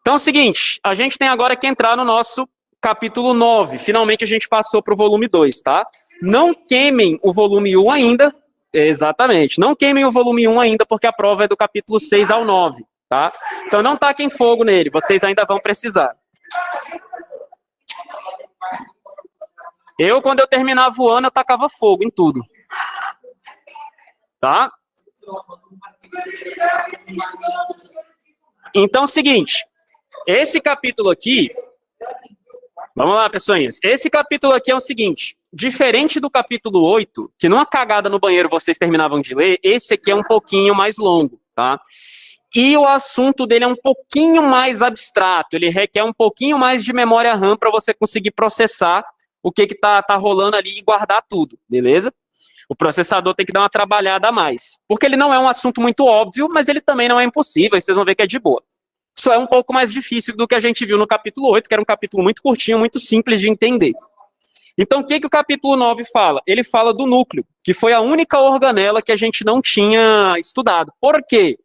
Então é o seguinte, a gente tem agora que entrar no nosso capítulo 9. Finalmente a gente passou para o volume 2, tá? Não queimem o volume 1 ainda. Exatamente. Não queimem o volume 1 ainda, porque a prova é do capítulo 6 ao 9, tá? Então não taquem fogo nele, vocês ainda vão precisar. Quando eu terminava o ano, eu tacava fogo em tudo. Tá? Então é o seguinte, esse capítulo aqui, vamos lá, pessoinhas, esse capítulo aqui é o seguinte, diferente do capítulo 8, que numa cagada no banheiro vocês terminavam de ler, esse aqui é um pouquinho mais longo, tá? E o assunto dele é um pouquinho mais abstrato, ele requer um pouquinho mais de memória RAM para você conseguir processar o que tá rolando ali e guardar tudo, beleza? O processador tem que dar uma trabalhada a mais. Porque ele não é um assunto muito óbvio, mas ele também não é impossível, e vocês vão ver que é de boa. Só é um pouco mais difícil do que a gente viu no capítulo 8, que era um capítulo muito curtinho, muito simples de entender. Então, o que o capítulo 9 fala? Ele fala do núcleo, que foi a única organela que a gente não tinha estudado. Por quê?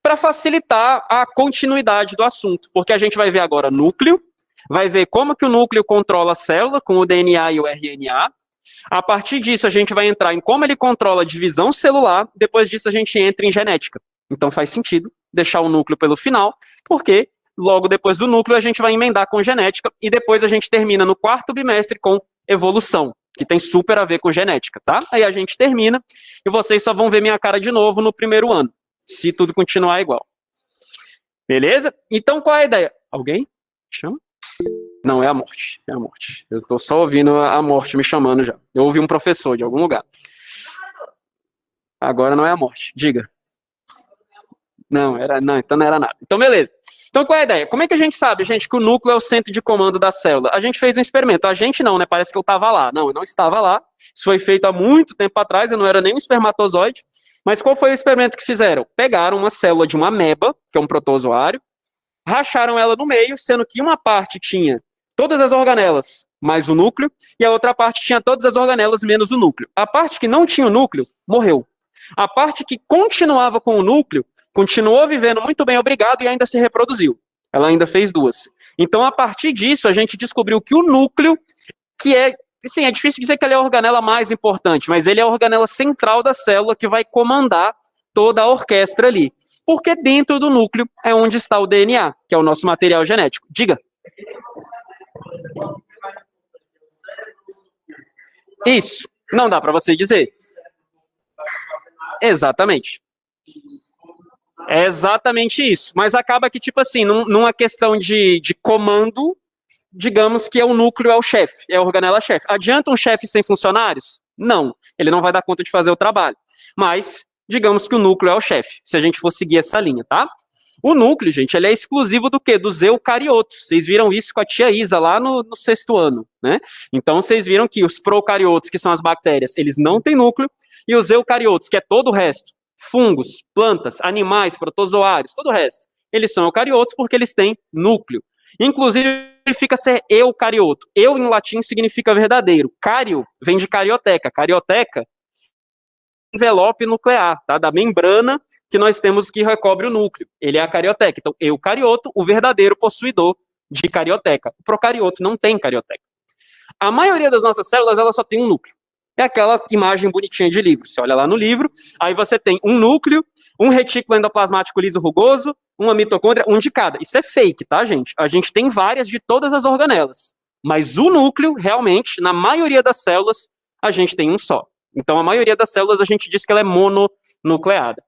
Para facilitar a continuidade do assunto. Porque a gente vai ver agora núcleo, vai ver como que o núcleo controla a célula, com o DNA e o RNA. A partir disso, a gente vai entrar em como ele controla a divisão celular, depois disso a gente entra em genética. Então faz sentido deixar o núcleo pelo final, porque logo depois do núcleo a gente vai emendar com genética, e depois a gente termina no quarto bimestre com evolução, que tem super a ver com genética, tá? Aí a gente termina, e vocês só vão ver minha cara de novo no primeiro ano, se tudo continuar igual. Beleza? Então qual é a ideia? Alguém? Chama? Não, é a morte. É a morte. Eu estou só ouvindo a morte me chamando já. Eu ouvi um professor de algum lugar. Agora não é a morte. Diga. Não, então não era nada. Então, beleza. Então, qual é a ideia? Como é que a gente sabe, gente, que o núcleo é o centro de comando da célula? A gente fez um experimento. A gente não, né? Parece que eu estava lá. Não, eu não estava lá. Isso foi feito há muito tempo atrás. Eu não era nem um espermatozoide. Mas qual foi o experimento que fizeram? Pegaram uma célula de uma ameba, que é um protozoário, racharam ela no meio, sendo que uma parte tinha todas as organelas mais o núcleo, e a outra parte tinha todas as organelas menos o núcleo. A parte que não tinha o núcleo, morreu. A parte que continuava com o núcleo, continuou vivendo muito bem, obrigado, e ainda se reproduziu. Ela ainda fez duas. Então, a partir disso, a gente descobriu que o núcleo, que é, sim, é difícil dizer que ele é a organela mais importante, mas ele é a organela central da célula que vai comandar toda a orquestra ali. Porque dentro do núcleo é onde está o DNA, que é o nosso material genético. Diga. Isso, não dá para você dizer. Exatamente. É exatamente isso. Mas acaba que, tipo assim, numa questão de comando, digamos que o núcleo é o chefe, é a organela-chefe. Adianta um chefe sem funcionários? Não, ele não vai dar conta de fazer o trabalho. Mas, digamos que o núcleo é o chefe, se a gente for seguir essa linha, tá? O núcleo, gente, ele é exclusivo do quê? Dos eucariotos. Vocês viram isso com a tia Isa lá no 6º ano, né? Então, vocês viram que os procariotos, que são as bactérias, eles não têm núcleo, e os eucariotos, que é todo o resto, fungos, plantas, animais, protozoários, todo o resto, eles são eucariotos porque eles têm núcleo. Inclusive, fica ser eucarioto. Eu, em latim, significa verdadeiro. Cário vem de carioteca. Carioteca, envelope nuclear, tá? Da membrana que nós temos que recobre o núcleo. Ele é a carioteca. Então, eucarioto, o verdadeiro possuidor de carioteca. O procarioto não tem carioteca. A maioria das nossas células, ela só tem um núcleo. É aquela imagem bonitinha de livro. Você olha lá no livro, aí você tem um núcleo, um retículo endoplasmático liso rugoso, uma mitocôndria, um de cada. Isso é fake, tá, gente? A gente tem várias de todas as organelas. Mas o núcleo, realmente, na maioria das células, a gente tem um só. Então, a maioria das células, a gente diz que ela é mononucleada.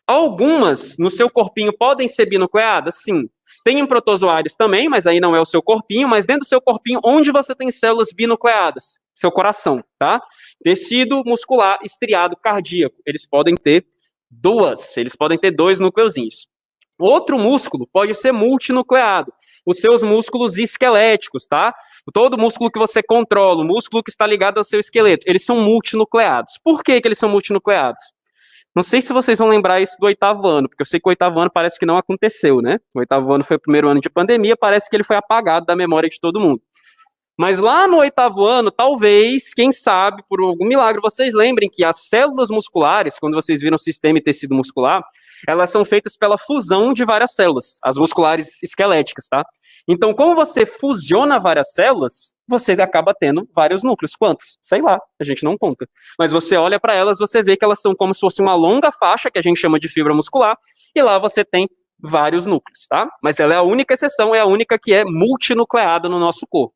Algumas, no seu corpinho, podem ser binucleadas? Sim. Tem em protozoários também, mas aí não é o seu corpinho, mas dentro do seu corpinho, onde você tem células binucleadas? Seu coração, tá? Tecido muscular estriado cardíaco. Eles podem ter duas, eles podem ter dois núcleozinhos. Outro músculo pode ser multinucleado. Os seus músculos esqueléticos, tá? Todo músculo que você controla, o músculo que está ligado ao seu esqueleto, eles são multinucleados. Por que eles são multinucleados? Não sei se vocês vão lembrar isso do 8º ano, porque eu sei que o 8º ano parece que não aconteceu, né? O 8º ano foi o primeiro ano de pandemia, parece que ele foi apagado da memória de todo mundo. Mas lá no 8º ano, talvez, quem sabe, por algum milagre, vocês lembrem que as células musculares, quando vocês viram sistema e tecido muscular, Elas são feitas pela fusão de várias células, as musculares esqueléticas, tá? Então, como você fusiona várias células, você acaba tendo vários núcleos. Quantos? Sei lá, a gente não conta. Mas você olha para elas, você vê que elas são como se fosse uma longa faixa, que a gente chama de fibra muscular, e lá você tem vários núcleos, tá? Mas ela é a única exceção, é a única que é multinucleada no nosso corpo.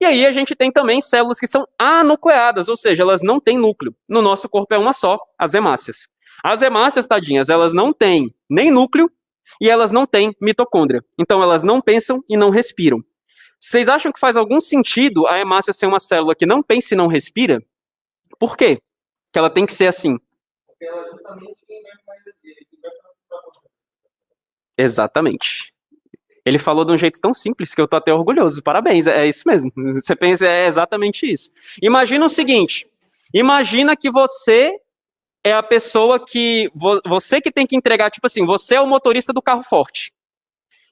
E aí a gente tem também células que são anucleadas, ou seja, elas não têm núcleo. No nosso corpo é uma só, as hemácias. As hemácias, tadinhas, elas não têm nem núcleo e elas não têm mitocôndria. Então elas não pensam e não respiram. Vocês acham que faz algum sentido a hemácia ser uma célula que não pensa e não respira? Por quê? Que ela tem que ser assim. Porque ela é justamente quem vai fazer. Exatamente. Ele falou de um jeito tão simples que eu tô até orgulhoso. Parabéns, é isso mesmo. Você pensa, é exatamente isso. Imagina o seguinte, imagina que você é a pessoa que, você que tem que entregar, tipo assim, você é o motorista do carro forte.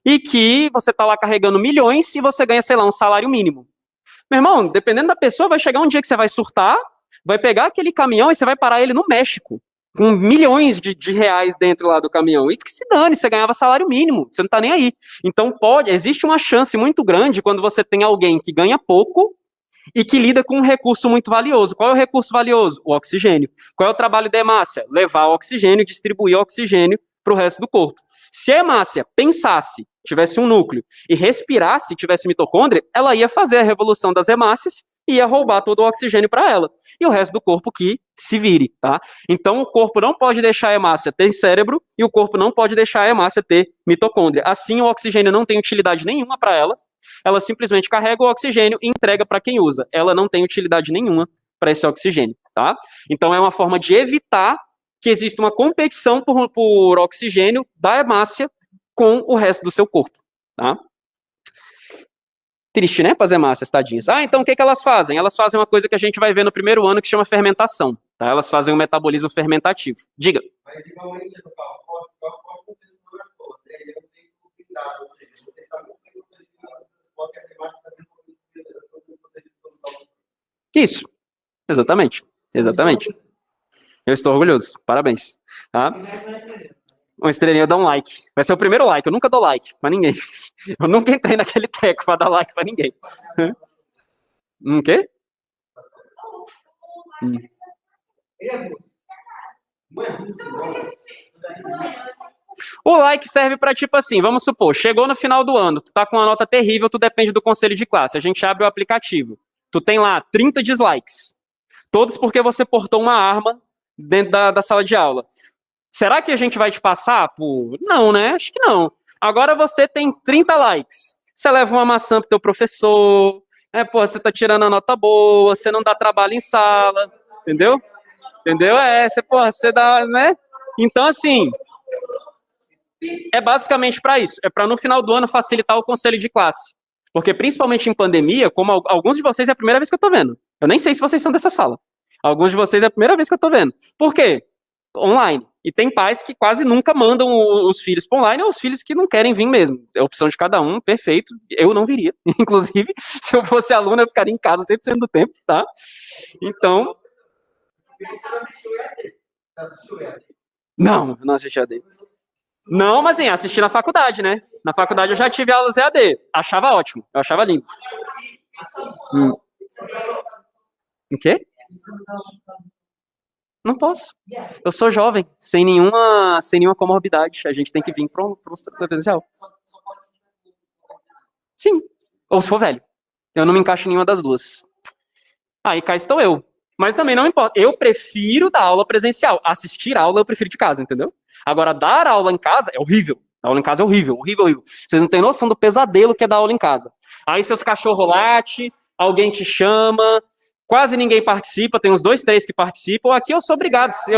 E que você tá lá carregando milhões e você ganha, sei lá, um salário mínimo. Meu irmão, dependendo da pessoa, vai chegar um dia que você vai surtar, vai pegar aquele caminhão e você vai parar ele no México. Com milhões de reais dentro lá do caminhão. E que se dane, você ganhava salário mínimo, você não tá nem aí. Então existe uma chance muito grande quando você tem alguém que ganha pouco e que lida com um recurso muito valioso. Qual é o recurso valioso? O oxigênio. Qual é o trabalho da hemácia? Levar o oxigênio, distribuir o oxigênio para o resto do corpo. Se a hemácia pensasse, tivesse um núcleo, e respirasse, tivesse mitocôndria, ela ia fazer a revolução das hemácias e ia roubar todo o oxigênio para ela. E o resto do corpo que se vire, tá? Então o corpo não pode deixar a hemácia ter cérebro e o corpo não pode deixar a hemácia ter mitocôndria. Assim, o oxigênio não tem utilidade nenhuma para ela. Ela simplesmente carrega o oxigênio e entrega para quem usa. Ela não tem utilidade nenhuma para esse oxigênio, tá? Então é uma forma de evitar que exista uma competição por oxigênio da hemácia com o resto do seu corpo, tá? Triste, né, para as hemácias, tadinhas. Então o que elas fazem? Elas fazem uma coisa que a gente vai ver no primeiro ano que chama fermentação, tá? Elas fazem um metabolismo fermentativo. Diga. Mas igualmente no carro, acontece na toda, né? Ele não tem cuidado, ou seja, você está muito bem porque as hemácias também isso, exatamente, exatamente. Eu estou orgulhoso, parabéns. Tá? Uma estrelinha, dá um like. Vai ser o primeiro like, eu nunca dou like pra ninguém. Eu nunca entrei naquele teco pra dar like pra ninguém. O quê? O like serve pra tipo assim, vamos supor, chegou no final do ano, tu tá com uma nota terrível, tu depende do conselho de classe, a gente abre o aplicativo, tu tem lá 30 dislikes, todos porque você portou uma arma dentro da sala de aula. Será que a gente vai te passar por... Não, né? Acho que não. Agora você tem 30 likes. Você leva uma maçã pro teu professor, né? Pô, você tá tirando a nota boa, você não dá trabalho em sala, entendeu? Entendeu? Você dá, né? Então, assim, é basicamente para isso. É para no final do ano facilitar o conselho de classe. Porque principalmente em pandemia, como alguns de vocês é a primeira vez que eu tô vendo. Eu nem sei se vocês são dessa sala. Alguns de vocês é a primeira vez que eu tô vendo. Por quê? Online. E tem pais que quase nunca mandam os filhos para online, ou os filhos que não querem vir mesmo. É a opção de cada um, perfeito. Eu não viria. Inclusive, se eu fosse aluno, eu ficaria em casa 100% do tempo, tá? Então... Não, eu não assisti EAD. Não, mas assim, assisti na faculdade, né? Na faculdade eu já tive aulas EAD. Achava ótimo, eu achava lindo. O quê? Não posso. Eu sou jovem, sem nenhuma comorbidade. A gente tem que vir pro presencial. Sim. Ou se for velho. Eu não me encaixo em nenhuma das duas. Aí cá estou eu. Mas também não importa. Eu prefiro dar aula presencial. Assistir aula eu prefiro de casa, entendeu? Agora, dar aula em casa é horrível. Dar aula em casa é horrível, horrível, horrível. Vocês não têm noção do pesadelo que é dar aula em casa. Aí seus cachorros latem, alguém te chama... Quase ninguém participa, tem uns 2, 3 que participam. Aqui eu sou obrigado. Se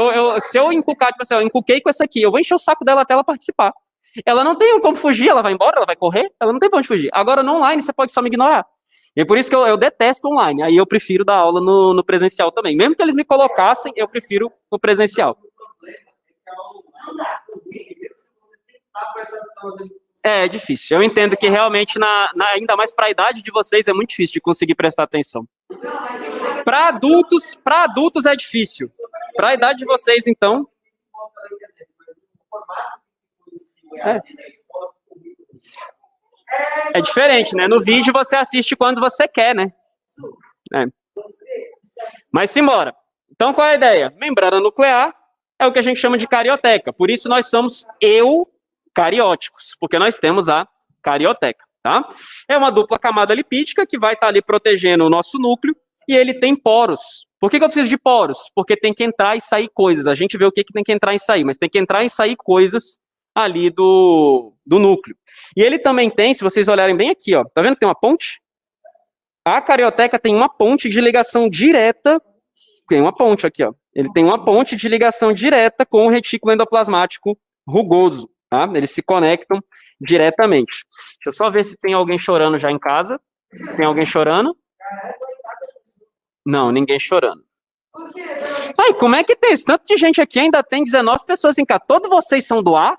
eu inculcar, tipo assim, eu inculquei com essa aqui, eu vou encher o saco dela até ela participar. Ela não tem como fugir, ela vai embora, ela vai correr, ela não tem pra onde fugir. Agora, no online, você pode só me ignorar. E é por isso que eu detesto online. Aí eu prefiro dar aula no presencial também. Mesmo que eles me colocassem, eu prefiro o presencial. É difícil. Eu entendo que realmente, ainda mais para a idade de vocês, é muito difícil de conseguir prestar atenção. Para adultos é difícil. Para a idade de vocês, então... É diferente, né? No vídeo você assiste quando você quer, né? É. Mas simbora. Então, qual é a ideia? Membrana nuclear é o que a gente chama de carioteca. Por isso nós somos eucarióticos, porque nós temos a carioteca, tá? É uma dupla camada lipídica que vai estar ali protegendo o nosso núcleo e ele tem poros. Por que eu preciso de poros? Porque tem que entrar e sair coisas. A gente vê o que tem que entrar e sair, mas tem que entrar e sair coisas ali do núcleo. E ele também tem, se vocês olharem bem aqui, ó, tá vendo que tem uma ponte? A carioteca tem uma ponte de ligação direta, tem uma ponte aqui, ó. Ele tem uma ponte de ligação direta com o retículo endoplasmático rugoso, tá? Eles se conectam diretamente. Deixa eu só ver se tem alguém chorando já em casa. Tem alguém chorando? Não, ninguém chorando. Ai, como é que tem esse tanto de gente aqui? Ainda tem 19 pessoas em casa. Todos vocês são do A?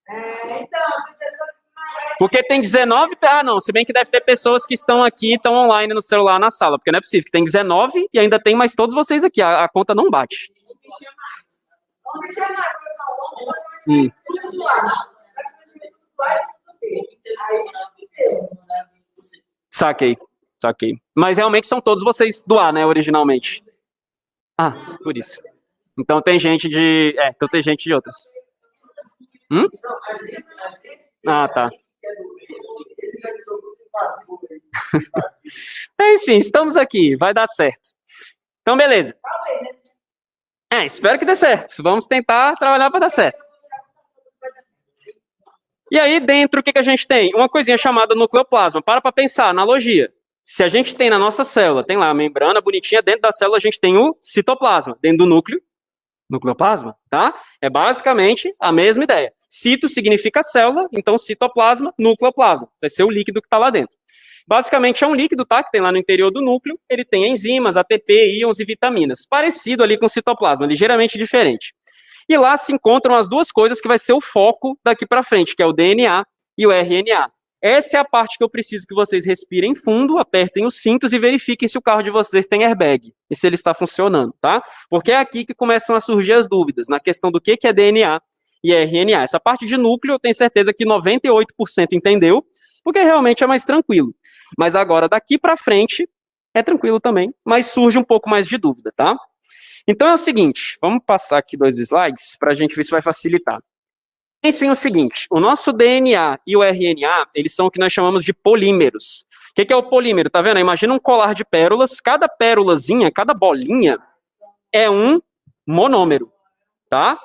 Então, tem pessoa que Porque tem 19... Ah, não, se bem que deve ter pessoas que estão aqui e estão online no celular na sala, porque não é possível que tem 19 e ainda tem mais todos vocês aqui. A conta não bate. Saquei, saquei. Mas realmente são todos vocês do A, né, originalmente. Ah, por isso. Então tem gente de... então tem gente de outras. Ah, tá. Enfim, estamos aqui, vai dar certo. Então, beleza. Espero que dê certo. Vamos tentar trabalhar para dar certo. E aí, dentro, o que a gente tem? Uma coisinha chamada nucleoplasma. Para pensar, analogia. Se a gente tem na nossa célula, tem lá a membrana bonitinha, dentro da célula a gente tem o citoplasma. Dentro do núcleo, nucleoplasma, tá? É basicamente a mesma ideia. Cito significa célula, então citoplasma, nucleoplasma. Vai ser o líquido que está lá dentro. Basicamente é um líquido, tá? Que tem lá no interior do núcleo. Ele tem enzimas, ATP, íons e vitaminas. Parecido ali com o citoplasma, ligeiramente diferente. E lá se encontram as duas coisas que vai ser o foco daqui para frente, que é o DNA e o RNA. Essa é a parte que eu preciso que vocês respirem fundo, apertem os cintos e verifiquem se o carro de vocês tem airbag e se ele está funcionando, tá? Porque é aqui que começam a surgir as dúvidas, na questão do que é DNA e RNA. Essa parte de núcleo eu tenho certeza que 98% entendeu, porque realmente é mais tranquilo. Mas agora, daqui para frente, é tranquilo também, mas surge um pouco mais de dúvida, tá? Então é o seguinte, vamos passar aqui 2 slides para a gente ver se vai facilitar. Pensem o seguinte, o nosso DNA e o RNA, eles são o que nós chamamos de polímeros. O que é o polímero? Tá vendo? Imagina um colar de pérolas, cada pérolazinha, cada bolinha é um monômero, tá?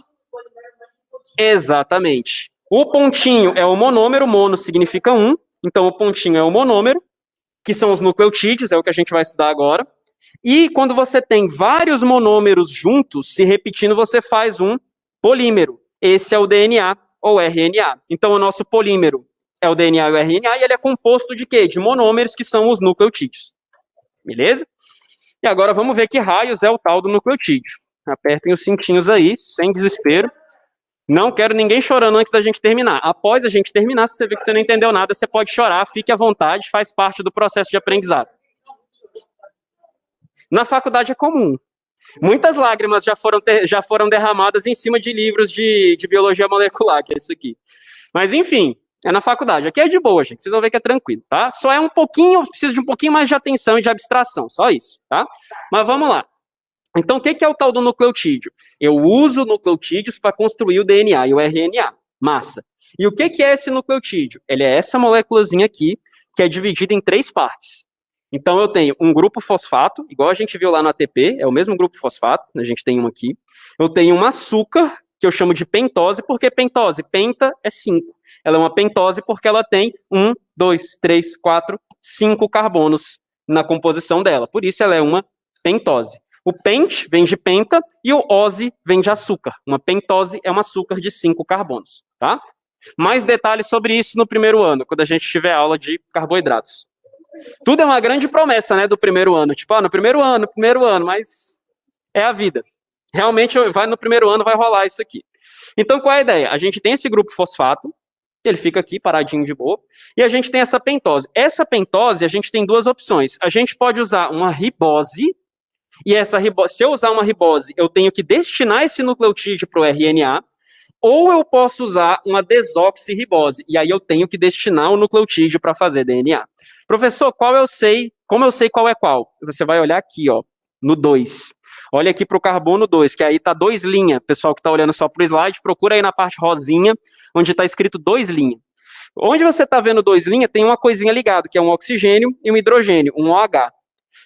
Exatamente. O pontinho é o monômero, mono significa um, então o pontinho é o monômero, que são os nucleotídeos, é o que a gente vai estudar agora. E quando você tem vários monômeros juntos, se repetindo, você faz um polímero. Esse é o DNA ou RNA. Então, o nosso polímero é o DNA e o RNA, e ele é composto de quê? De monômeros, que são os nucleotídeos. Beleza? E agora vamos ver que raios é o tal do nucleotídeo. Apertem os cintinhos aí, sem desespero. Não quero ninguém chorando antes da gente terminar. Após a gente terminar, se você vê que você não entendeu nada, você pode chorar, fique à vontade, faz parte do processo de aprendizado. Na faculdade é comum. Muitas lágrimas já foram derramadas em cima de livros de biologia molecular, que é isso aqui. Mas, enfim, é na faculdade. Aqui é de boa, gente. Vocês vão ver que é tranquilo, tá? Só é um pouquinho, preciso de um pouquinho mais de atenção e de abstração, só isso, tá? Mas vamos lá. Então, o que é o tal do nucleotídeo? Eu uso nucleotídeos para construir o DNA e o RNA. Massa. E o que é esse nucleotídeo? Ele é essa moléculazinha aqui, que é dividida em 3 partes. Então, eu tenho um grupo fosfato, igual a gente viu lá no ATP, é o mesmo grupo fosfato, a gente tem um aqui. Eu tenho um açúcar, que eu chamo de pentose. Por que pentose? Penta é 5. Ela é uma pentose porque ela tem 1, 2, 3, 4, 5 carbonos na composição dela. Por isso, ela é uma pentose. O pent vem de penta e o ose vem de açúcar. Uma pentose é um açúcar de 5 carbonos, tá? Mais detalhes sobre isso no primeiro ano, quando a gente tiver aula de carboidratos. Tudo é uma grande promessa, né, do primeiro ano. Tipo, no primeiro ano, mas é a vida. Realmente, no primeiro ano vai rolar isso aqui. Então, qual é a ideia? A gente tem esse grupo fosfato, ele fica aqui paradinho de boa, e a gente tem essa pentose. Essa pentose, a gente tem 2 opções. A gente pode usar uma ribose, e essa ribose, se eu usar uma ribose, eu tenho que destinar esse nucleotídeo para o RNA, ou eu posso usar uma desoxirribose, e aí eu tenho que destinar o nucleotídeo para fazer DNA. Professor, como eu sei qual é qual? Você vai olhar aqui, ó, no 2. Olha aqui para o carbono 2, que aí está 2 linhas. Pessoal que está olhando só para o slide, procura aí na parte rosinha, onde está escrito 2 linhas. Onde você está vendo 2 linhas, tem uma coisinha ligada, que é um oxigênio e um hidrogênio, um OH.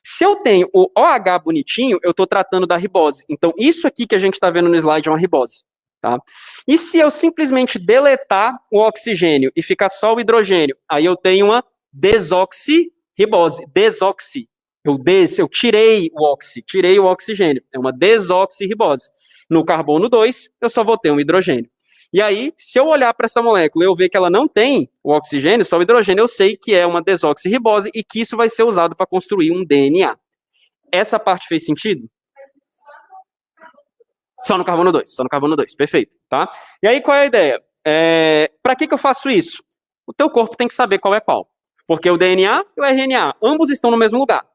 Se eu tenho o OH bonitinho, eu estou tratando da ribose. Então, isso aqui que a gente está vendo no slide é uma ribose. Tá? E se eu simplesmente deletar o oxigênio e ficar só o hidrogênio, aí eu tenho uma desoxirribose. Desoxi. Eu tirei o oxigênio. É uma desoxirribose. No carbono 2, eu só vou ter um hidrogênio. E aí, se eu olhar para essa molécula e eu ver que ela não tem o oxigênio, só o hidrogênio, eu sei que é uma desoxirribose e que isso vai ser usado para construir um DNA. Essa parte fez sentido? Só no carbono 2, perfeito. Tá? E aí, qual é a ideia? Para que eu faço isso? O teu corpo tem que saber qual é qual. Porque o DNA e o RNA, ambos estão no mesmo lugar.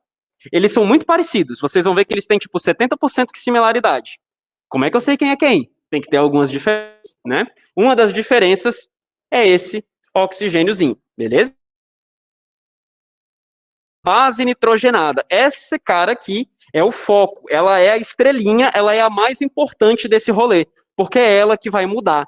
Eles são muito parecidos. Vocês vão ver que eles têm, tipo, 70% de similaridade. Como é que eu sei quem é quem? Tem que ter algumas diferenças, né? Uma das diferenças é esse oxigêniozinho, beleza? Base nitrogenada. Esse cara aqui é o foco. Ela é a estrelinha, ela é a mais importante desse rolê, porque é ela que vai mudar.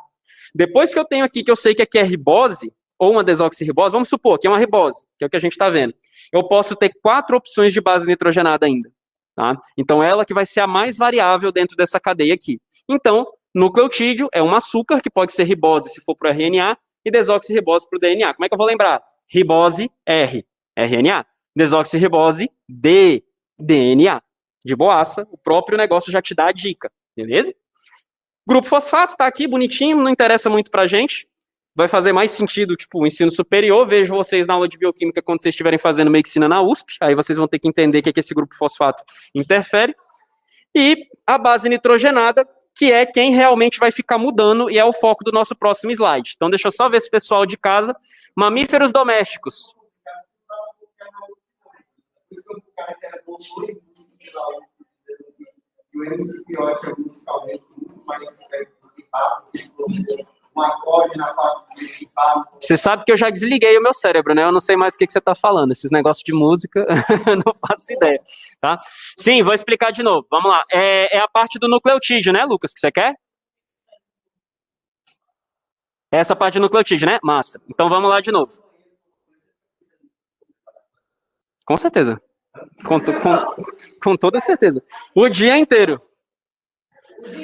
Depois que eu tenho aqui, que eu sei que aqui é ribose, ou uma desoxirribose, vamos supor que é uma ribose, que é o que a gente está vendo. Eu posso ter 4 opções de base nitrogenada ainda. Tá? Então, ela que vai ser a mais variável dentro dessa cadeia aqui. Então, nucleotídeo é um açúcar, que pode ser ribose se for para o RNA, e desoxirribose para o DNA. Como é que eu vou lembrar? Ribose, R, RNA. Desoxirribose, D, DNA. De boaça, o próprio negócio já te dá a dica, beleza? Grupo fosfato tá aqui, bonitinho, não interessa muito pra gente. Vai fazer mais sentido, tipo, o ensino superior. Vejo vocês na aula de bioquímica quando vocês estiverem fazendo medicina na USP. Aí vocês vão ter que entender o que é que esse grupo fosfato interfere. E a base nitrogenada, que é quem realmente vai ficar mudando e é o foco do nosso próximo slide. Então, deixa eu só ver esse pessoal de casa. Mamíferos domésticos. O MCPiote é musicalmente muito mais esperto do que um acorde na parte principal. Você sabe que eu já desliguei o meu cérebro, né? Eu não sei mais o que você está falando. Esses negócios de música, eu não faço ideia, tá? Sim, vou explicar de novo. Vamos lá. É a parte do nucleotídeo, né, Lucas, que você quer? Essa parte do nucleotídeo, né? Massa. Então vamos lá de novo. Com certeza. Com toda certeza. O dia inteiro.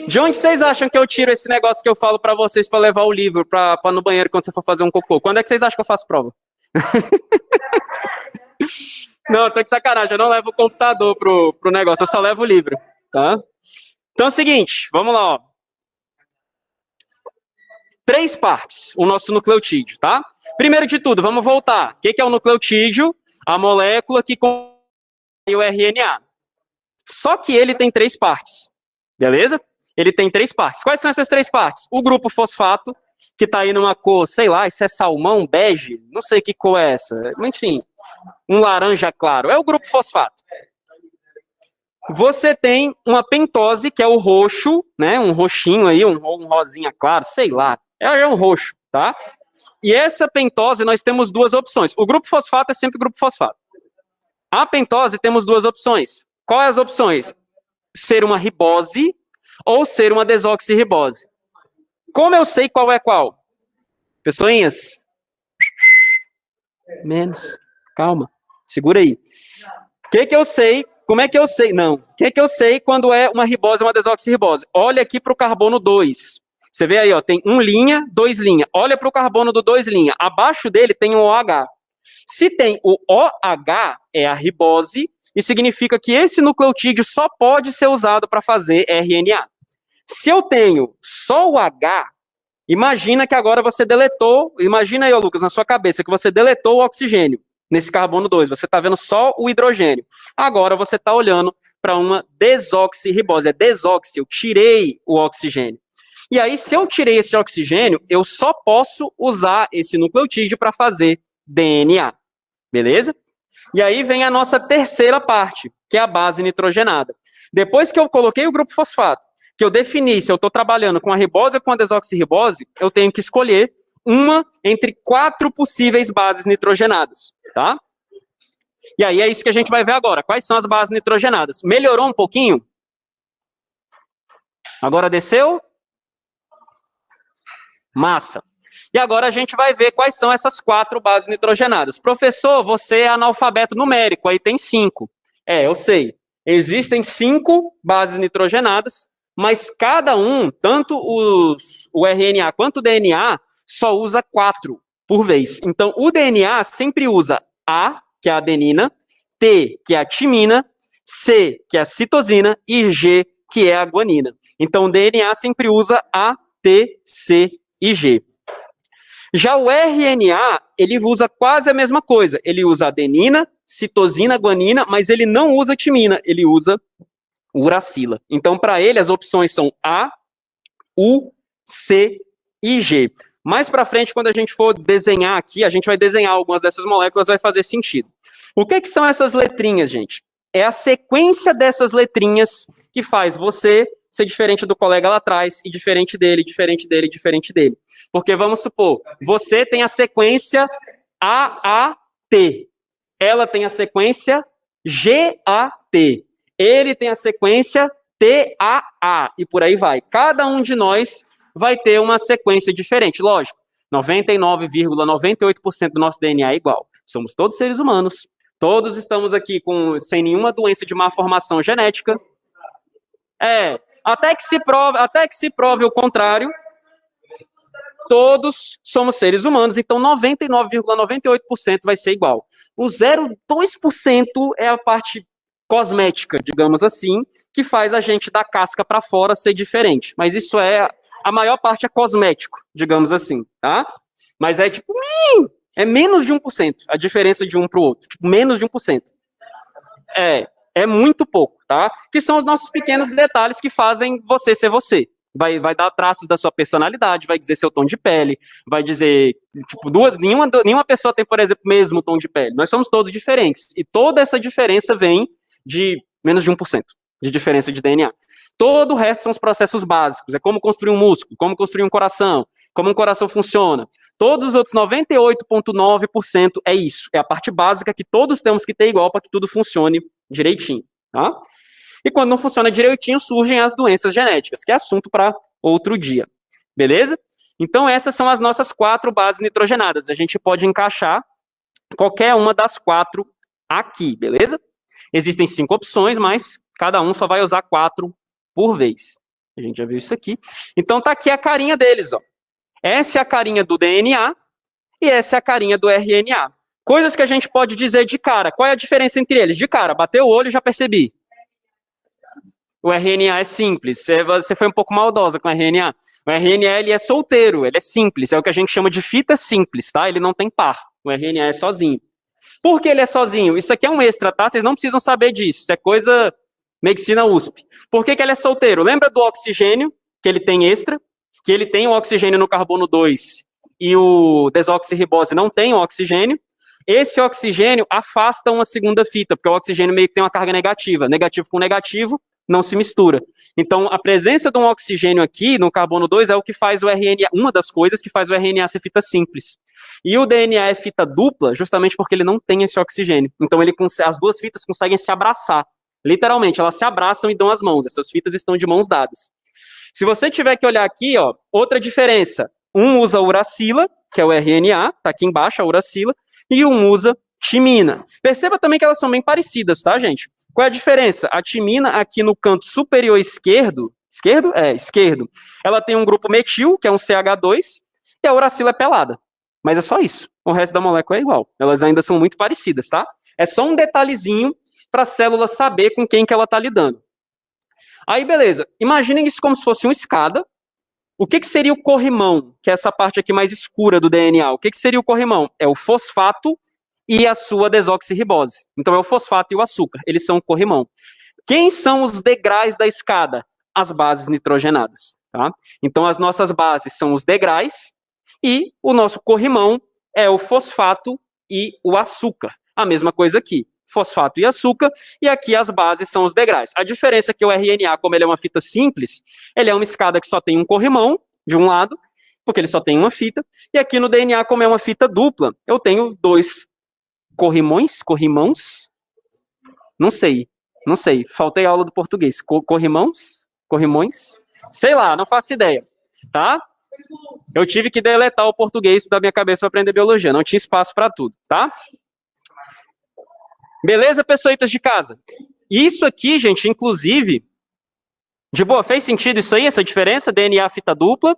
De onde vocês acham que eu tiro esse negócio que eu falo pra vocês pra levar o livro pra no banheiro quando você for fazer um cocô? Quando é que vocês acham que eu faço prova? Não, tô de sacanagem. Eu não levo o computador pro negócio, eu só levo o livro. Tá? Então é o seguinte, vamos lá. Ó. 3 partes, o nosso nucleotídeo, tá? Primeiro de tudo, vamos voltar. O que é o nucleotídeo? A molécula que contém o RNA. Só que ele tem 3 partes. Beleza? Ele tem 3 partes. Quais são essas 3 partes? O grupo fosfato, que está aí numa cor, sei lá, isso é salmão, bege, não sei que cor é essa. Enfim, um laranja claro. É o grupo fosfato. Você tem uma pentose, que é o roxo, né? Um roxinho aí, um rosinha claro, sei lá. É um roxo, tá? E essa pentose, nós temos 2 opções. O grupo fosfato é sempre grupo fosfato. A pentose, temos 2 opções. Quais as opções? Ser uma ribose ou ser uma desoxirribose. Como eu sei qual é qual? Pessoinhas? Menos. Calma. Segura aí. O que eu sei? Como é que eu sei? Não. O que eu sei quando é uma ribose ou uma desoxirribose? Olha aqui para o carbono 2. Você vê aí, ó, tem 1 linha, 2 linha. Olha para o carbono do 2 linha. Abaixo dele tem o OH. Se tem o OH, é a ribose, e significa que esse nucleotídeo só pode ser usado para fazer RNA. Se eu tenho só o H, imagina que agora você deletou, imagina aí, Lucas, na sua cabeça, que você deletou o oxigênio nesse carbono 2, você está vendo só o hidrogênio. Agora você está olhando para uma desoxirribose, é desoxi, eu tirei o oxigênio. E aí, se eu tirei esse oxigênio, eu só posso usar esse nucleotídeo para fazer DNA, beleza? E aí vem a nossa terceira parte, que é a base nitrogenada. Depois que eu coloquei o grupo fosfato, que eu defini se eu estou trabalhando com a ribose ou com a desoxirribose, eu tenho que escolher uma entre 4 possíveis bases nitrogenadas, tá? E aí é isso que a gente vai ver agora. Quais são as bases nitrogenadas? Melhorou um pouquinho? Agora desceu? Massa. E agora a gente vai ver quais são essas 4 bases nitrogenadas. Professor, você é analfabeto numérico, aí tem 5. Eu sei. Existem 5 bases nitrogenadas, mas cada um, tanto o RNA quanto o DNA, só usa 4 por vez. Então, o DNA sempre usa A, que é a adenina, T, que é a timina, C, que é a citosina, e G, que é a guanina. Então, o DNA sempre usa A, T, C e G. Já o RNA, ele usa quase a mesma coisa. Ele usa adenina, citosina, guanina, mas ele não usa timina, ele usa uracila. Então, para ele, as opções são A, U, C e G. Mais para frente, quando a gente for desenhar aqui, a gente vai desenhar algumas dessas moléculas, vai fazer sentido. O que são essas letrinhas, gente? É a sequência dessas letrinhas que faz você ser diferente do colega lá atrás, e diferente dele, diferente dele, diferente dele. Porque, vamos supor, você tem a sequência AAT. Ela tem a sequência GAT. Ele tem a sequência TAA. E por aí vai. Cada um de nós vai ter uma sequência diferente. Lógico, 99,98% do nosso DNA é igual. Somos todos seres humanos. Todos estamos aqui sem nenhuma doença de má formação genética. Até que se prove o contrário, todos somos seres humanos, então 99,98% vai ser igual. O 0,2% é a parte cosmética, digamos assim, que faz a gente da casca para fora ser diferente. Mas isso a maior parte é cosmético, digamos assim, tá? Mas é tipo, é menos de 1%, a diferença de um para o outro, tipo, menos de 1%. É muito pouco, tá? Que são os nossos pequenos detalhes que fazem você ser você. Vai dar traços da sua personalidade, vai dizer seu tom de pele, vai dizer, tipo, nenhuma pessoa tem, por exemplo, o mesmo tom de pele. Nós somos todos diferentes. E toda essa diferença vem de menos de 1% de diferença de DNA. Todo o resto são os processos básicos. É como construir um músculo, como construir um coração, como um coração funciona. Todos os outros 98,9% é isso. É a parte básica que todos temos que ter igual para que tudo funcione direitinho, tá? E quando não funciona direitinho, surgem as doenças genéticas, que é assunto para outro dia. Beleza? Então, essas são as nossas 4 bases nitrogenadas. A gente pode encaixar qualquer uma das 4 aqui, beleza? Existem 5 opções, mas cada um só vai usar 4 por vez. A gente já viu isso aqui. Então, tá aqui a carinha deles, ó. Essa é a carinha do DNA e essa é a carinha do RNA. Coisas que a gente pode dizer de cara. Qual é a diferença entre eles? De cara, bateu o olho, já percebi. O RNA é simples. Você foi um pouco maldosa com o RNA. O RNA, ele é solteiro, ele é simples. É o que a gente chama de fita simples, tá? Ele não tem par. O RNA é sozinho. Por que ele é sozinho? Isso aqui é um extra, tá? Vocês não precisam saber disso. Isso é coisa medicina USP. Por que ele é solteiro? Lembra do oxigênio, que ele tem extra? Que ele tem o oxigênio no carbono 2 e o desoxirribose não tem o oxigênio. Esse oxigênio afasta uma segunda fita, porque o oxigênio meio que tem uma carga negativa. Negativo com negativo não se mistura. Então, a presença de um oxigênio aqui no carbono 2 é o que faz o RNA, uma das coisas que faz o RNA ser fita simples. E o DNA é fita dupla, justamente porque ele não tem esse oxigênio. Então, as duas fitas conseguem se abraçar. Literalmente, elas se abraçam e dão as mãos. Essas fitas estão de mãos dadas. Se você tiver que olhar aqui, ó, outra diferença. Um usa uracila, que é o RNA, tá aqui embaixo a uracila, e um usa timina. Perceba também que elas são bem parecidas, tá, gente? Qual é a diferença? A timina aqui no canto superior esquerdo, esquerdo, ela tem um grupo metil, que é um CH2, e a uracila é pelada. Mas é só isso. O resto da molécula é igual. Elas ainda são muito parecidas, tá? É só um detalhezinho para a célula saber com quem que ela está lidando. Aí, beleza. Imaginem isso como se fosse uma escada. O que seria o corrimão, que é essa parte aqui mais escura do DNA? O que seria o corrimão? É o fosfato e a sua desoxirribose. Então, é o fosfato e o açúcar. Eles são o corrimão. Quem são os degraus da escada? As bases nitrogenadas. Tá? Então, as nossas bases são os degraus e o nosso corrimão é o fosfato e o açúcar. A mesma coisa aqui. fosfato e açúcar, e aqui as bases são os degraus. A diferença é que o RNA, como ele é uma fita simples, ele é uma escada que só tem um corrimão de um lado, porque ele só tem uma fita, e aqui no DNA, como é uma fita dupla, eu tenho 2 corrimãos, não sei, faltei aula do português, corrimões, sei lá, não faço ideia, tá? Eu tive que deletar o português da minha cabeça para aprender biologia, não tinha espaço para tudo, tá? Beleza, pessoitas de casa? Isso aqui, gente, inclusive, de boa, fez sentido isso aí, essa diferença? DNA fita dupla,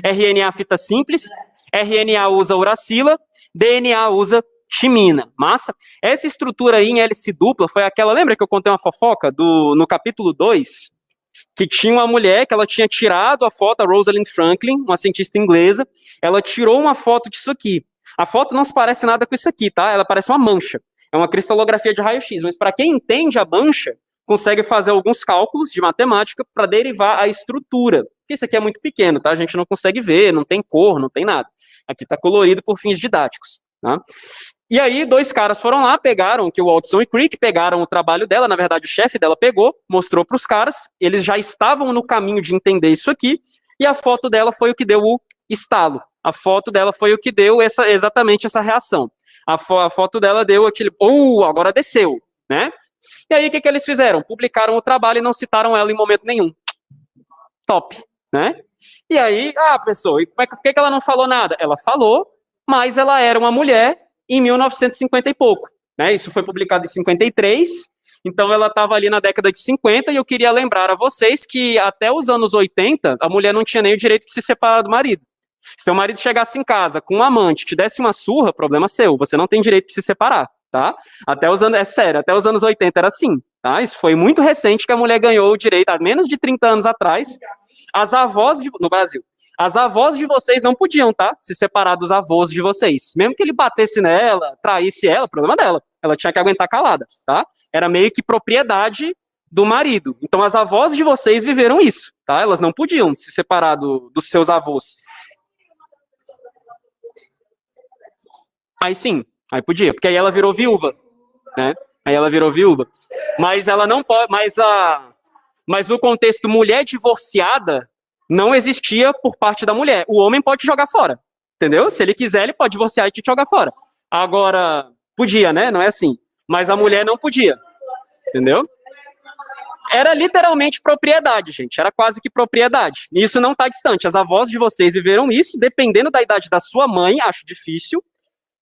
RNA fita simples, RNA usa uracila, DNA usa timina. Massa? Essa estrutura aí em hélice dupla foi aquela, lembra que eu contei uma fofoca no capítulo 2? Que tinha uma mulher que ela tinha tirado a foto, a Rosalind Franklin, uma cientista inglesa, ela tirou uma foto disso aqui. A foto não se parece nada com isso aqui, tá? Ela parece uma mancha. É uma cristalografia de raio-x, mas para quem entende a mancha, consegue fazer alguns cálculos de matemática para derivar a estrutura. Porque isso aqui é muito pequeno, tá? A gente não consegue ver, não tem cor, não tem nada. Aqui está colorido por fins didáticos, tá? E aí, 2 caras foram lá, pegaram, que o Watson e Crick pegaram o trabalho dela, na verdade o chefe dela pegou, mostrou para os caras, eles já estavam no caminho de entender isso aqui, e a foto dela foi o que deu o estalo. A foto dela foi o que deu exatamente essa reação. A foto dela deu aquele, agora desceu, né? E aí, o que eles fizeram? Publicaram o trabalho e não citaram ela em momento nenhum. Top, né? E aí, professor, por que ela não falou nada? Ela falou, mas ela era uma mulher em 1950 e pouco, né? Isso foi publicado em 53, então ela estava ali na década de 50, e eu queria lembrar a vocês que até os anos 80, a mulher não tinha nem o direito de se separar do marido. Se seu marido chegasse em casa com um amante, te desse uma surra, problema seu, você não tem direito de se separar, tá? É sério, até os anos 80 era assim, tá? Isso foi muito recente que a mulher ganhou o direito, há menos de 30 anos atrás, no Brasil, as avós de vocês não podiam, tá? Se separar dos avós de vocês. Mesmo que ele batesse nela, traísse ela, problema dela. Ela tinha que aguentar calada, tá? Era meio que propriedade do marido. Então as avós de vocês viveram isso, tá? Elas não podiam se separar dos seus avós. Aí sim, aí podia, porque aí ela virou viúva, né? Aí ela virou viúva. Mas ela não pode, mas o contexto mulher divorciada não existia por parte da mulher. O homem pode jogar fora, entendeu? Se ele quiser, ele pode divorciar e te jogar fora. Agora, podia, né? Não é assim. Mas a mulher não podia, entendeu? Era literalmente propriedade, gente. Era quase que propriedade. E isso não está distante. As avós de vocês viveram isso, dependendo da idade da sua mãe, acho difícil.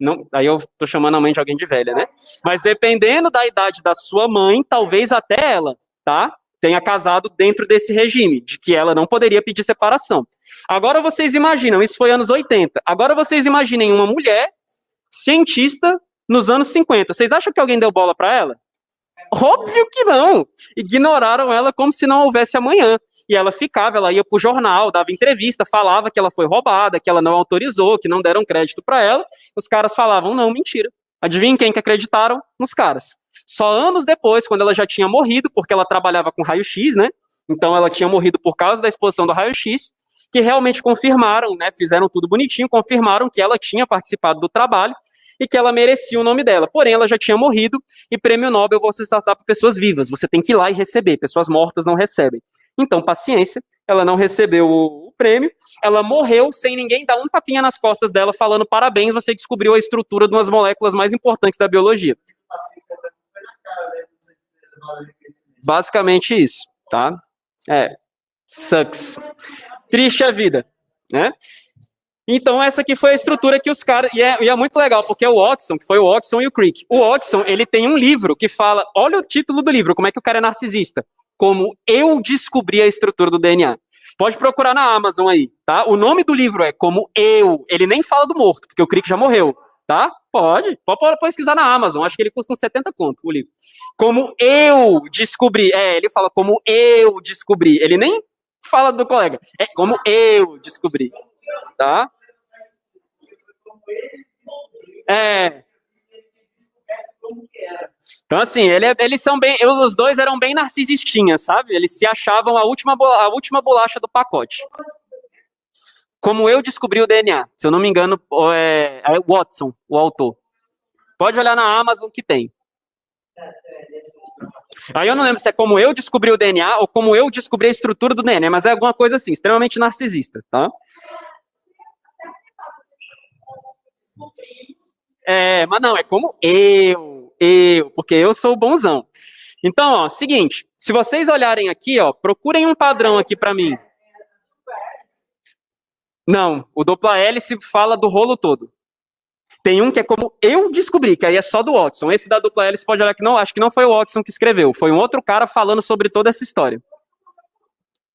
Não, aí eu tô chamando a mãe de alguém de velha, né? Mas dependendo da idade da sua mãe, talvez até ela, tá? Tenha casado dentro desse regime, de que ela não poderia pedir separação. Agora vocês imaginam, isso foi anos 80. Agora vocês imaginem uma mulher cientista nos anos 50. Vocês acham que alguém deu bola para ela? Óbvio que não. Ignoraram ela como se não houvesse amanhã. E ela ia pro jornal, dava entrevista, falava que ela foi roubada, que ela não autorizou, que não deram crédito para ela. Os caras falavam, não, mentira. Adivinha quem que acreditaram? Nos caras. Só anos depois, quando ela já tinha morrido, porque ela trabalhava com raio-x, né? Então ela tinha morrido por causa da exposição do raio-x, que realmente confirmaram, né? Fizeram tudo bonitinho, confirmaram que ela tinha participado do trabalho e que ela merecia o nome dela. Porém, ela já tinha morrido, e prêmio Nobel você só dá para pessoas vivas. Você tem que ir lá e receber. Pessoas mortas não recebem. Então, paciência, ela não recebeu o prêmio, ela morreu sem ninguém dar um tapinha nas costas dela falando parabéns, você descobriu a estrutura de umas moléculas mais importantes da biologia. Basicamente isso, tá? Sucks. Triste a vida, né? Então, essa aqui foi a estrutura que os caras... E é muito legal, porque o Watson, que foi o Watson e o Crick. O Watson, ele tem um livro que fala... Olha o título do livro, como é que o cara é narcisista. Como eu descobri a estrutura do DNA. Pode procurar na Amazon aí, tá? O nome do livro é Como Eu. Ele nem fala do morto, porque o Crick já morreu, tá? Pode pesquisar na Amazon. Acho que ele custa uns 70 conto, o livro. Como eu descobri. Ele fala como eu descobri. Ele nem fala do colega. É como eu descobri, tá? Então, assim, eles são bem. Os dois eram bem narcisistinhas, sabe? Eles se achavam a última bolacha do pacote. Como eu descobri o DNA. Se eu não me engano, é Watson, o autor. Pode olhar na Amazon que tem. Aí eu não lembro se é como eu descobri o DNA ou como eu descobri a estrutura do DNA, mas é alguma coisa assim, extremamente narcisista, tá? Mas não, é como porque eu sou o bonzão. Então, ó, seguinte, se vocês olharem aqui, ó, procurem um padrão aqui pra mim. Não, o dupla hélice fala do rolo todo. Tem um que é como eu descobri, que aí é só do Watson. Esse da dupla hélice pode olhar que não, acho que não foi o Watson que escreveu, foi um outro cara falando sobre toda essa história.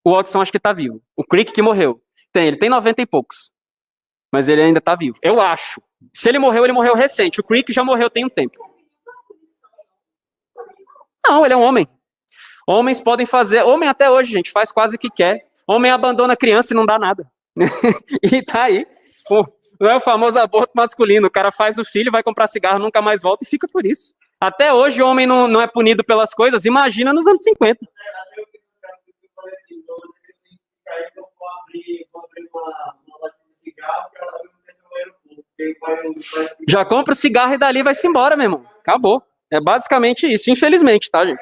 O Watson acho que tá vivo. O Crick que morreu. Ele tem 90 e poucos. Mas ele ainda tá vivo. Eu acho. Se ele morreu recente. O Crick já morreu tem um tempo. Não, ele é um homem. Homens podem fazer. Homem até hoje, gente, faz quase o que quer. Homem abandona a criança e não dá nada. E tá aí. Não é o famoso aborto masculino. O cara faz o filho, vai comprar cigarro, nunca mais volta e fica por isso. Até hoje o homem não é punido pelas coisas. Imagina nos anos 50. Já compra o cigarro e dali vai-se embora, meu irmão. Acabou. É basicamente isso, infelizmente, tá, gente?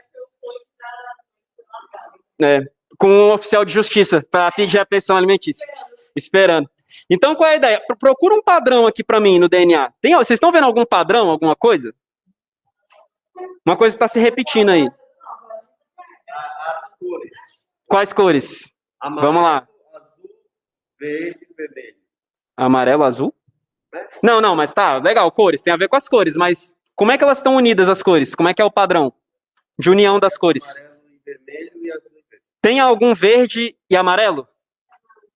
Com um oficial de justiça para pedir a pensão alimentícia. Esperando. Então, qual é a ideia? Procura um padrão aqui para mim no DNA. Vocês estão vendo algum padrão, alguma coisa? Uma coisa está se repetindo aí. As cores. Quais cores? Amarelo, vamos lá. Azul, verde e vermelho. Amarelo, azul? Não, mas tá, legal, cores, tem a ver com as cores, mas como é que elas estão unidas, as cores? Como é que é o padrão de união das cores? Amarelo e vermelho e azul e verde. Tem algum verde e amarelo?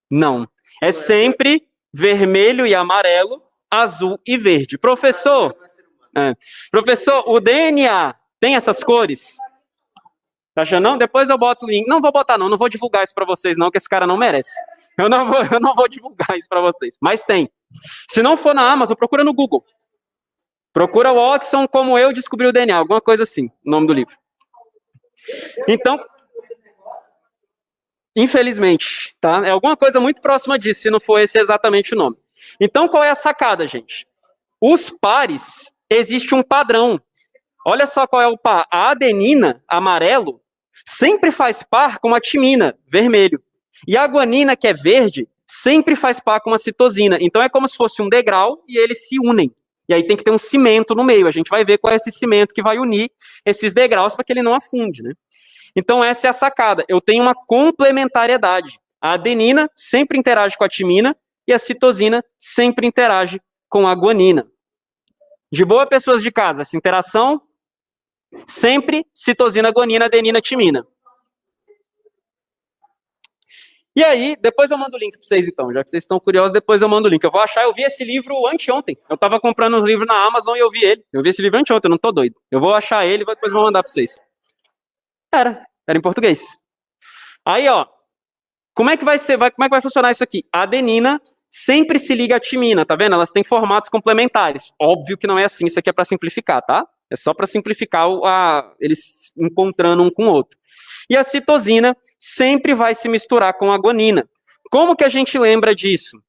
Não. É sempre vermelho e amarelo, azul e verde. Professor, o DNA tem essas cores? Tá achando? Não? Depois eu boto o link. Não vou botar, não vou divulgar isso pra vocês, não, que esse cara não merece. Eu não vou divulgar isso pra vocês. Mas tem. Se não for na Amazon, procura no Google. Procura o Watson como eu descobri o DNA, alguma coisa assim, o nome do livro. Então, infelizmente, tá? É alguma coisa muito próxima disso, se não for esse exatamente o nome. Então, qual é a sacada, gente? Os pares, existe um padrão. Olha só qual é o par. A adenina, amarelo, sempre faz par com a timina, vermelho. E a guanina, que é verde, sempre faz par com a citosina. Então é como se fosse um degrau e eles se unem. E aí tem que ter um cimento no meio. A gente vai ver qual é esse cimento que vai unir esses degraus para que ele não afunde, né? Então essa é a sacada. Eu tenho uma complementariedade. A adenina sempre interage com a timina e a citosina sempre interage com a guanina. De boa, pessoas de casa, essa interação sempre citosina, guanina, adenina, timina. E aí, depois eu mando o link para vocês então, já que vocês estão curiosos, depois eu mando o link. Eu vou achar, eu vi esse livro anteontem. Eu estava comprando uns livros na Amazon e eu vi ele. Eu vi esse livro anteontem, eu não tô doido. Eu vou achar ele e depois vou mandar para vocês. Era em português. Aí, ó, como é que vai ser, como é que vai funcionar isso aqui? A adenina sempre se liga à timina, tá vendo? Elas têm formatos complementares. Óbvio que não é assim, isso aqui é para simplificar, tá? É só para simplificar eles encontrando um com o outro. E a citosina sempre vai se misturar com a guanina. Como que a gente lembra disso?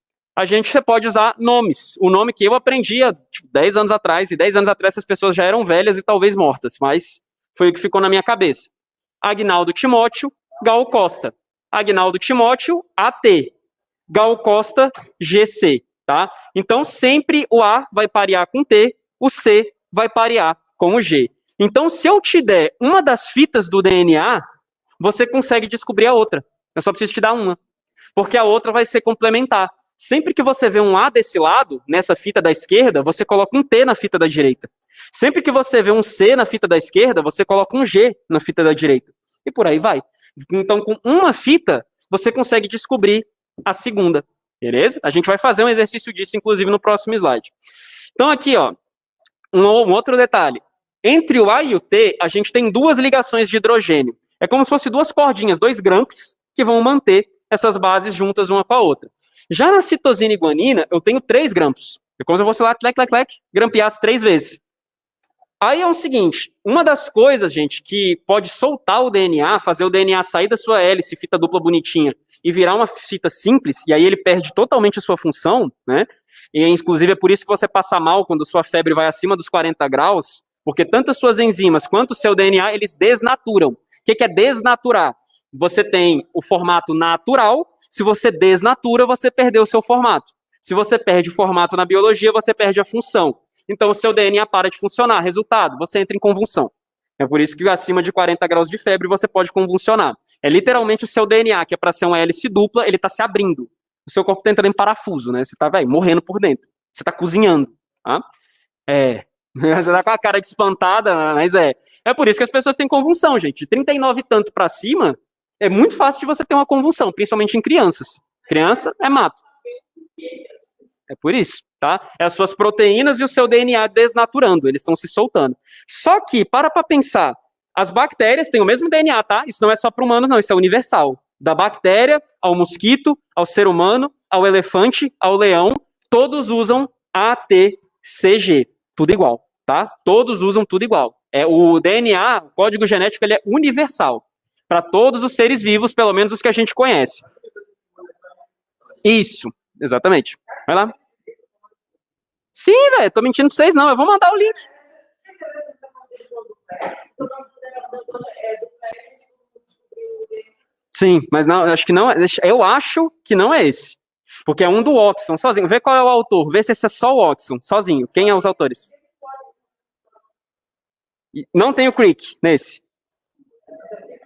Você pode usar nomes. O nome que eu aprendi há 10 anos atrás, e 10 anos atrás essas pessoas já eram velhas e talvez mortas, mas foi o que ficou na minha cabeça. Agnaldo Timóteo, Gal Costa. Agnaldo Timóteo, AT. Gal Costa, GC. Tá? Então, sempre o A vai parear com T, o C vai parear com o G. Então, se eu te der uma das fitas do DNA, você consegue descobrir a outra. Eu só preciso te dar uma. Porque a outra vai ser complementar. Sempre que você vê um A desse lado, nessa fita da esquerda, você coloca um T na fita da direita. Sempre que você vê um C na fita da esquerda, você coloca um G na fita da direita. E por aí vai. Então, com uma fita, você consegue descobrir a segunda. Beleza? A gente vai fazer um exercício disso, inclusive, no próximo slide. Então, aqui, ó, um outro detalhe. Entre o A e o T, a gente tem duas ligações de hidrogênio. É como se fosse duas cordinhas, dois grampos, que vão manter essas bases juntas uma com a outra. Já na citosina e guanina, eu tenho 3 grampos. É como se eu fosse lá, grampeasse 3 vezes. Aí é o seguinte, uma das coisas, gente, que pode soltar o DNA, fazer o DNA sair da sua hélice, fita dupla bonitinha, e virar uma fita simples, e aí ele perde totalmente a sua função, né? E inclusive é por isso que você passa mal quando sua febre vai acima dos 40 graus, porque tanto as suas enzimas quanto o seu DNA, eles desnaturam. O que é desnaturar? Você tem o formato natural, se você desnatura, você perdeu o seu formato. Se você perde o formato na biologia, você perde a função. Então, o seu DNA para de funcionar. Resultado, você entra em convulsão. É por isso que acima de 40 graus de febre, você pode convulsionar. É literalmente o seu DNA, que é para ser uma hélice dupla, ele está se abrindo. O seu corpo está entrando em parafuso, né? Você está, morrendo por dentro. Você está cozinhando, tá? Você tá com a cara de espantada, mas é. É por isso que as pessoas têm convulsão, gente. De 39 e tanto para cima, é muito fácil de você ter uma convulsão, principalmente em crianças. Criança é mato. É por isso, tá? É as suas proteínas e o seu DNA desnaturando, eles estão se soltando. Só que, para pensar, as bactérias têm o mesmo DNA, tá? Isso não é só para humanos, não, isso é universal. Da bactéria ao mosquito, ao ser humano, ao elefante, ao leão, todos usam ATCG, tudo igual, tá? Todos usam tudo igual. O DNA, o código genético, ele é universal para todos os seres vivos, pelo menos os que a gente conhece. Isso, exatamente. Vai lá. Sim, velho, tô mentindo pra vocês não, eu vou mandar o link. Sim, mas não, acho que não, eu acho que não é esse. Porque é um do Watson, sozinho. Vê qual é o autor, vê se esse é só o Watson, sozinho. Quem é os autores? Não tem o Crick nesse.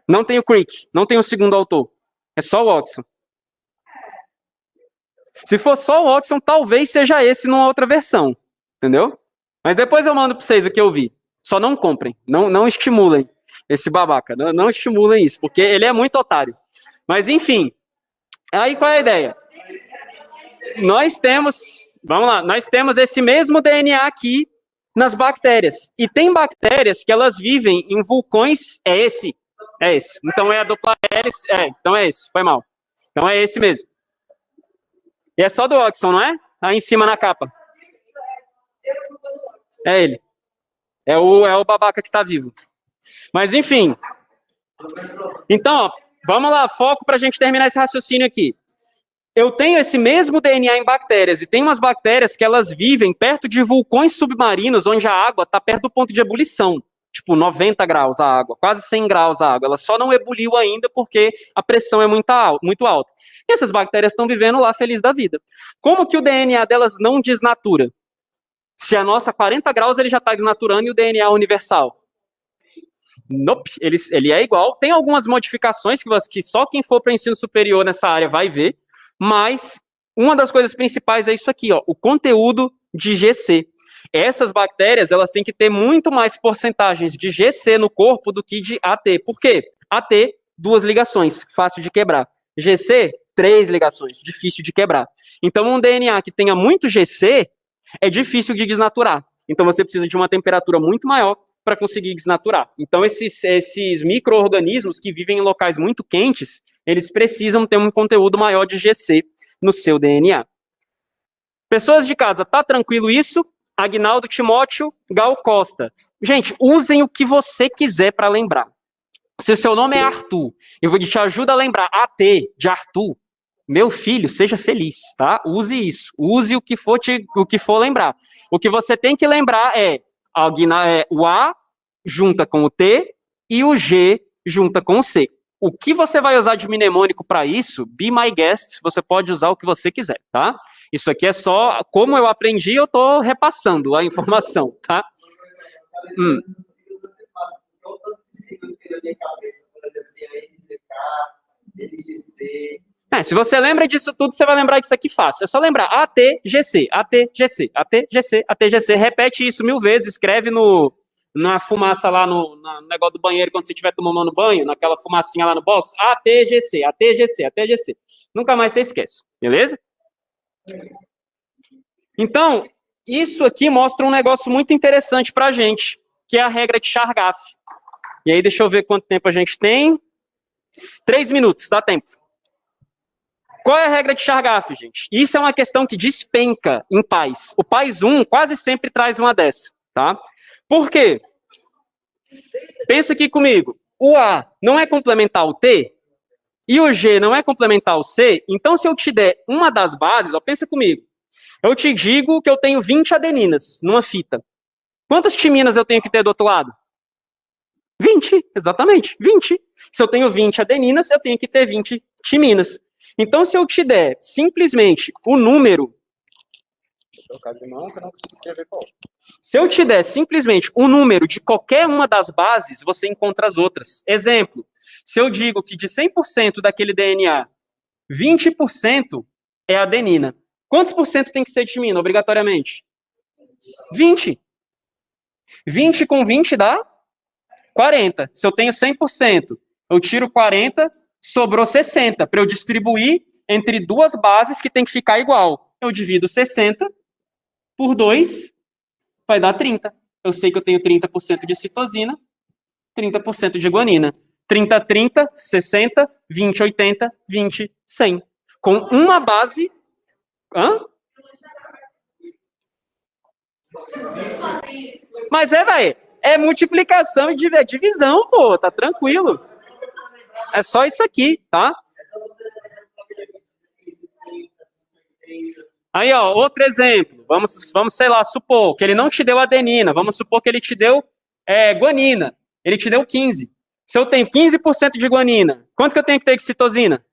Não tem o Crick, não tem o segundo autor. É só o Watson. Se for só o Watson, talvez seja esse numa outra versão. Entendeu? Mas depois eu mando pra vocês o que eu vi. Só não comprem, não estimulem esse babaca. Não estimulem isso, porque ele é muito otário. Mas enfim, aí qual é a ideia? Nós temos esse mesmo DNA aqui nas bactérias. E tem bactérias que elas vivem em vulcões, é esse. Então é a dupla hélice, então é esse, foi mal. Então é esse mesmo. E é só do Watson, não é? Aí em cima na capa. É ele. É o babaca que tá vivo. Mas enfim. Então, ó, vamos lá, foco pra gente terminar esse raciocínio aqui. Eu tenho esse mesmo DNA em bactérias, e tem umas bactérias que elas vivem perto de vulcões submarinos, onde a água está perto do ponto de ebulição. Tipo, 90 graus a água, quase 100 graus a água. Ela só não ebuliu ainda porque a pressão é muito alta. E essas bactérias estão vivendo lá feliz da vida. Como que o DNA delas não desnatura? Se a nossa 40 graus, ele já está desnaturando e o DNA é universal. Nope, ele é igual. Tem algumas modificações que só quem for para ensino superior nessa área vai ver. Mas uma das coisas principais é isso aqui, ó, o conteúdo de GC. Essas bactérias, elas têm que ter muito mais porcentagens de GC no corpo do que de AT. Por quê? AT, 2 ligações, fácil de quebrar. GC, 3 ligações, difícil de quebrar. Então, um DNA que tenha muito GC é difícil de desnaturar. Então, você precisa de uma temperatura muito maior para conseguir desnaturar. Então, esses micro-organismos que vivem em locais muito quentes, eles precisam ter um conteúdo maior de GC no seu DNA. Pessoas de casa, tá tranquilo isso? Agnaldo Timóteo, Gal Costa. Gente, usem o que você quiser para lembrar. Se o seu nome é Arthur, eu vou te ajudar a lembrar AT de Arthur. Meu filho, seja feliz, tá? Use isso. Use o que for lembrar. O que você tem que lembrar é o A junta com o T e o G junta com o C. O que você vai usar de mnemônico para isso, be my guest, você pode usar o que você quiser, tá? Isso aqui é só, como eu aprendi, eu tô repassando a informação, tá? Se você lembra disso tudo, você vai lembrar disso aqui fácil. É só lembrar ATGC, ATGC, ATGC, ATGC. Repete isso 1000 vezes, escreve na fumaça lá no negócio do banheiro, quando você estiver tomando banho, naquela fumacinha lá no box, ATGC, ATGC, ATGC. Nunca mais você esquece, beleza? Então, isso aqui mostra um negócio muito interessante pra gente, que é a regra de Chargaff. E aí, deixa eu ver quanto tempo a gente tem. 3 minutos, dá tempo. Qual é a regra de Chargaff, gente? Isso é uma questão que despenca em PAIS. O PAIS 1 quase sempre traz uma dessa, tá? Por quê? Pensa aqui comigo. O A não é complementar ao T e o G não é complementar ao C. Então, se eu te der uma das bases, ó, pensa comigo. Eu te digo que eu tenho 20 adeninas numa fita. Quantas timinas eu tenho que ter do outro lado? 20, exatamente, 20. Se eu tenho 20 adeninas, eu tenho que ter 20 timinas. Então, se eu te der simplesmente o número... Deixa eu trocar de mão, que eu não consigo escrever qual. Se eu te der simplesmente o número de qualquer uma das bases, você encontra as outras. Exemplo, se eu digo que de 100% daquele DNA, 20% é adenina. Quantos por cento tem que ser timina, obrigatoriamente? 20. 20 com 20 dá 40. Se eu tenho 100%, eu tiro 40, sobrou 60. Para eu distribuir entre duas bases que tem que ficar igual. Eu divido 60 por 2, vai dar 30. Eu sei que eu tenho 30% de citosina, 30% de guanina. 30, 30, 60, 20, 80, 20, 100. Com uma base... Hã? Mas velho, é multiplicação e divisão, pô, tá tranquilo. É só isso aqui, tá? Aí, ó, outro exemplo. Vamos, sei lá, supor que ele não te deu adenina. Vamos supor que ele te deu guanina. Ele te deu 15. Se eu tenho 15% de guanina, quanto que eu tenho que ter de citosina?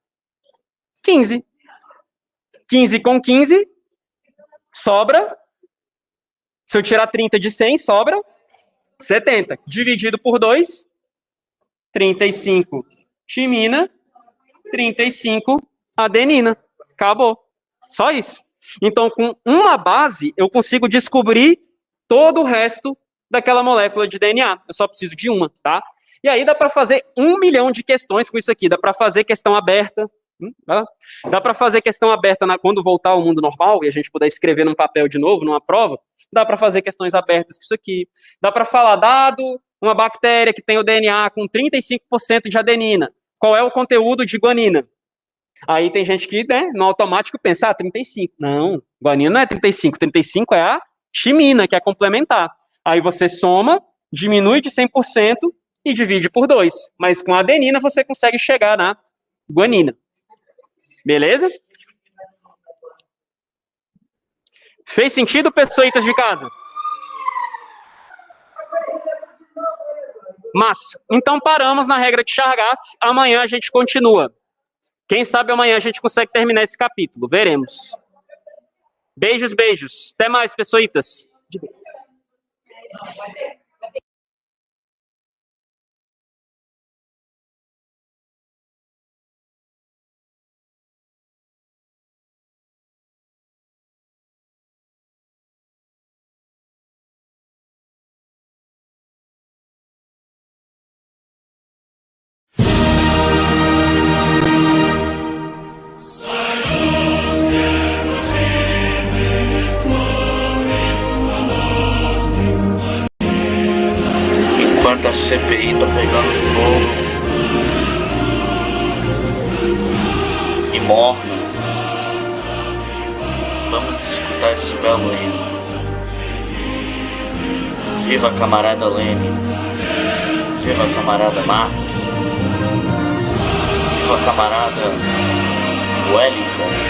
15. 15 com 15, sobra. Se eu tirar 30 de 100, sobra 70. Dividido por 2, 35 timina, 35 adenina. Acabou. Só isso. Então, com uma base, eu consigo descobrir todo o resto daquela molécula de DNA. Eu só preciso de uma, tá? E aí dá para fazer 1 milhão de questões com isso aqui. Dá para fazer questão aberta. Dá para fazer questão aberta quando voltar ao mundo normal e a gente puder escrever num papel de novo, numa prova. Dá para fazer questões abertas com isso aqui. Dá para falar, dado uma bactéria que tem o DNA com 35% de adenina, qual é o conteúdo de guanina? Aí tem gente que, né, no automático pensa, 35. Não, guanina não é 35. 35 é a timina, que é complementar. Aí você soma, diminui de 100% e divide por 2. Mas com a adenina você consegue chegar na guanina. Beleza? Fez sentido, pessoitas de casa? Massa. Então paramos na regra de Chargaff. Amanhã a gente continua. Quem sabe amanhã a gente consegue terminar esse capítulo. Veremos. Beijos, beijos. Até mais, pessoitas. Enquanto a CPI tá pegando fogo e morna, vamos escutar esse belo hino. Viva a camarada Lênin, viva a camarada Marx, viva a camarada Wellington.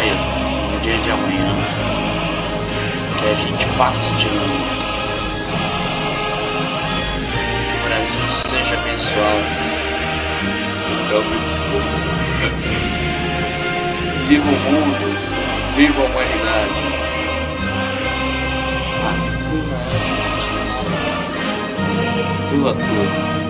mesmo, no dia de amanhã, que a gente passe de ano, que o Brasil seja abençoado. Viva o mundo, viva a humanidade. Viva tudo.